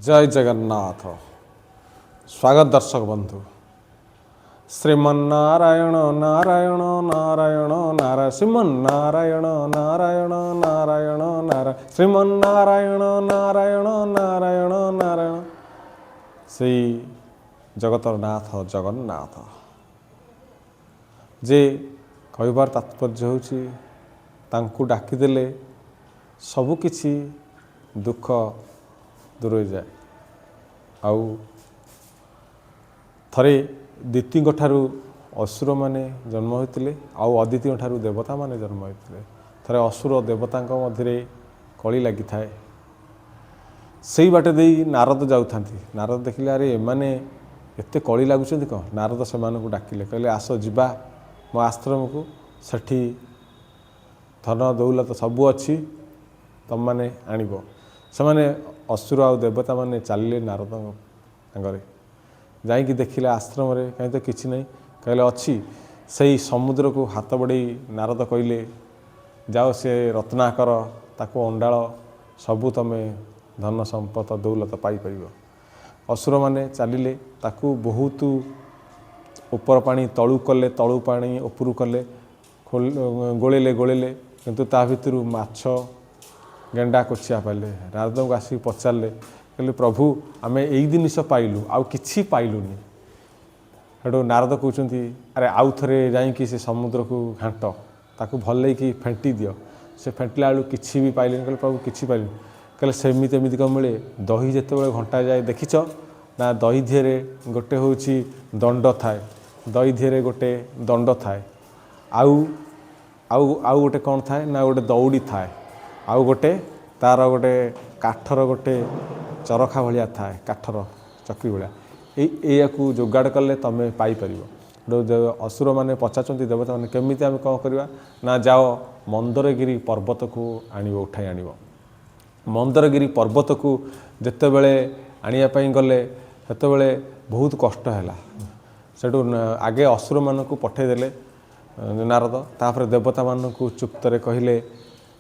जय जगन्नाथ। स्वागत दर्शक बंधु। श्रीमन्नारायण नारायण नारायण नारायण श्रीमन्नारायण नारायण नारायण नारायण श्रीमन्नारायण नारायण नारायण नारायण श्री जगतर नाथ जगन्नाथ जे कहबार तात्पर्य होची तांकु डाकिदेले सबुकिछि दुख दूर हो जाए। आउ थरे दितीଙ୍କ ठारू असुर माने जन्म होते आउ अदितिଙ୍କ ठारू देवता माने जन्म होते। थरे असुर देवतांक मध्य कली लगी थाए। से बाटे दे नारद जाऊ नारद देखिले अरे एमाने एते कली लगुच कौन। नारद से डाकिले कहले आस जीवा मो आश्रम को सेठी धन दौलत सबू अच्छी तुम मैंने आणब। से माने असुर आ देवता माने चलिए नारद सागर जाकि देखिले आश्रम रे कहीं तो किसी नहीं कहले अच्छी से समुद्र को हाथ बढ़े नारद कहले जाओ से रत्नाकर ताको अंडाल सबू तुम धन संपत दौलत पाइपर। असुर माने चलिले ताकू बहुत ऊपर पानी तलू कले तलू पानी उपरू कले गोलेले गोलेले किंतु ता भितर माछ गेंडा कोचिया पाइले। नारद को आसिक पचारे कहले प्रभु आम यही जिनिस पाइलु आउ किछि पाइलुनी। हेटू नारद कहते अरे आउ थे जाकि से समुद्र को घाट ताकू भल कि फेंटी दियो। से फेंटिला बेलू किछि भी पाइले। कहले प्रभु किछि पाइलु। कहले सेमिति एमिति कम मिले दही जिते घंटा जाए देखिछ ना दही धीरे गोटे हूँ दंड थाए दही धीरे गोटे दंड थाए आउ आउ आउ गोटे कौन थाए ना गोटे दौड़ी थाए आउ गोटे तार गोटे काठर गोटे चरखा भाया थाए काठर चक्री भाया या जोगाड़ कले तुम पाइपर। असुर मैंने पचार देवता मैंने केमी आम कौन करवा ना जाओ मंदरगिरी पर्वत को आण उठाई आण। मंदरगिरी पर्वत को जिते बड़े आने गले सेतबे बहुत कष्ट है। सेठू आगे असुर मान को पठेदेले नारद तापर देवता मान को चुप्तरे कहले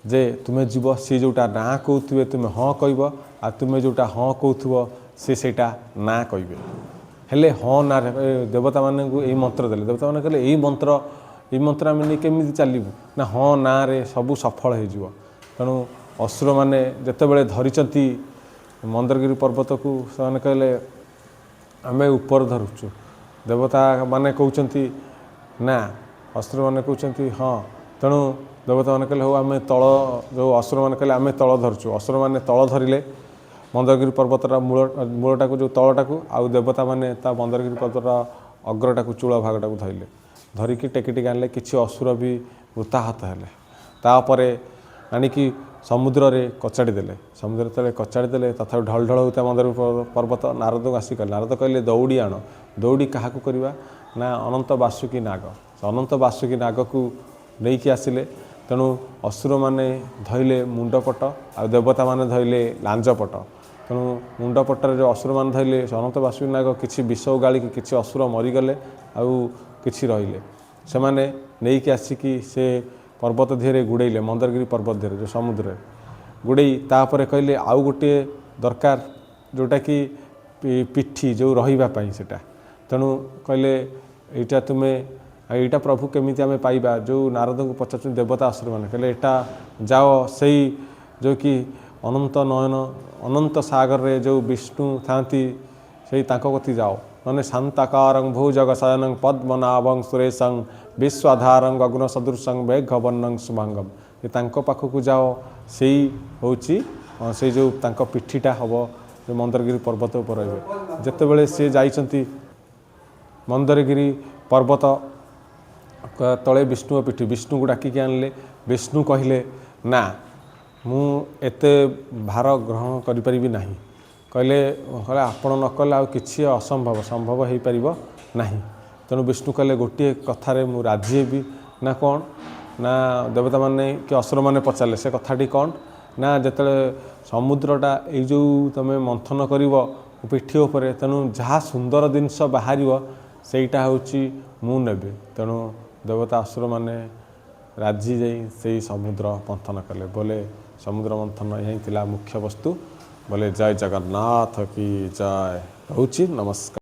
जे तुम्हें जीव सी जोटा ना कहते तुम्हें हाँ कह आ तुम्हें जोटा हाँ कहथुव सीटा ना कहे हेले हाँ ना देवता मान को यही मंत्र देले। देवता मैंने कहले यही मंत्र आम नहीं केमी चलू ना हाँ ना रे सबू सफल हो। तेणु असुर मैंने जितेबले धरी मंदरगिरी पर्वत को से कहले आम ऊपर धरुचु। देवता माने कहते ना असुर मैंने कहते हाँ। तेणु देवता मैंने कहले हो आम तल जो असुर मैंने कहले आम तल धरुचु। असुर मैंने तल धरिले मंदरगिरी पर्वतर मूलटा को जो तलटा को आउ देवता मैंने मंदरगिरी पर्वतर अग्रटा को चूल भागटा को धरिले धरिकी टेकी टेकी आनले किसी असुर भी मृताहत हेले। तापर आणिकी समुद्र रे कचाड़ी देले। समुद्र तले कचाड़ी देले तथा ढल ढल होता मंदरगिरी पर्वत नारद को आसिक नारद कहले दौड़ी आण। दौड़ी क्या करवा ना अनंत बासुकी नाग अनंत बासुकी नाग को लेकिन आसिले। तेणु असुर मैंने धैले मुंडपट आ देवता मैंने धैले लांजपट। तेणु मुंडपटर जो असुर मैंने धैले अनंत बासुकी नाग किसी विष गाड़ी किसी असुर मरीगले आउ कि रहिले से मैंने नहीं आसिकी से पर्वत धीरे गुड़े मंदरगिरी पर्वत धीरे जो समुद्र गुड़े तापर कहले आउ गोटे दरकार जोटा कि पिठी जो रही सेटा। तेणु कहले यहाँ तुम्हें यहाँ प्रभु केमी आम पाइबा जो नारद को पचार देवता असुर मैंने कहले यहाँ जाओ से जो कि अनंत नयन अनंत सागर रे जो विष्णु थांती से कति जाओ मैंने शांताकारं भुजग शयनं पद्मनाभं सुरेशं विश्वाधारं गगन सदृशं मेघवर्णं शुभांगम। ये पाखक जाओ से हूँ से जो पिठीटा हम जो मंदरगिरी पर्वत उपर रही जितेबले सी जाइछंती मंदरगिरी पर्वत तले विष्णु पिठी विष्णु को डाकिक आनले। विष्णु कहले ना मु एते भार ग्रहण करि ना कहले कहले आपण न कले आ किछि असंभव संभव हो पार ना। तेणु विष्णु कहले गोटे कथार मु राजी हेबी ना कौन ना देवता माने कि असुर मैंने पचारे से कथाटी कौन ना जिते समुद्रटा ये जो तुम मंथन कर पिठी उपर तेणु जहाँ सुंदर जिनस बाहर सेटा हूँ मु नेबे। तेणु देवता असुर मैंने राजी जा समुद्र मंथन कले बोले समुद्र मंथन यही मुख्य वस्तु। ବୋଲେ ଜୟ ଜଗନ୍ନାଥ କି ଜୟ ରହୁଛି ନମସ୍କାର।